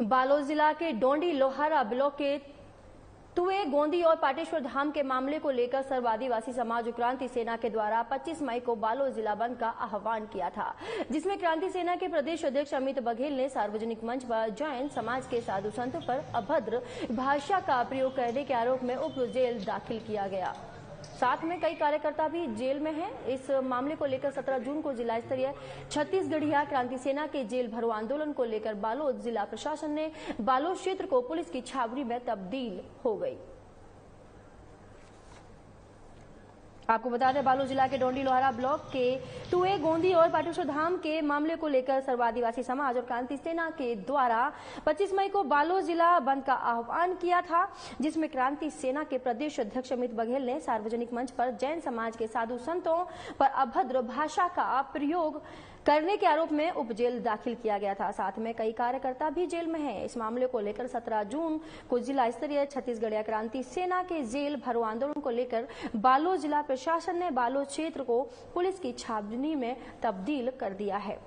बालोद जिला के डोंडी लोहारा ब्लॉक के तुए गोंदी और पाटेश्वर धाम के मामले को लेकर सर्व आदिवासी समाज और क्रांति सेना के द्वारा 25 मई को बालोद जिला बंद का आह्वान किया था, जिसमें क्रांति सेना के प्रदेश अध्यक्ष अमित बघेल ने सार्वजनिक मंच पर जैन समाज के साधु संतों पर अभद्र भाषा का प्रयोग करने के आरोप में उप जेल दाखिल किया गया। साथ में कई कार्यकर्ता भी जेल में हैं। इस मामले को लेकर 17 जून को जिला स्तरीय छत्तीसगढ़िया क्रांति सेना के जेल भरो आंदोलन को लेकर बालोद जिला प्रशासन ने बालोद क्षेत्र को पुलिस की छावनी में तब्दील हो गई। आपको बता दें, बालोद जिला के डोंडी लोहारा ब्लॉक के तुए गोंदी और पाटेश्वर धाम के मामले को लेकर सर्व आदिवासी समाज और क्रांति सेना के द्वारा 25 मई को बालोद जिला बंद का आह्वान किया था, जिसमें क्रांति सेना के प्रदेश अध्यक्ष अमित बघेल ने सार्वजनिक मंच पर जैन समाज के साधु संतों पर अभद्र भाषा का प्रयोग करने के आरोप में उप जेल दाखिल किया गया था। साथ में कई कार्यकर्ता भी जेल में हैं। इस मामले को लेकर 17 जून को जिला स्तरीय छत्तीसगढ़िया क्रांति सेना के जेल भरो आंदोलन को लेकर बालोद जिला प्रशासन ने बालोद क्षेत्र को पुलिस की छावनी में तब्दील कर दिया है।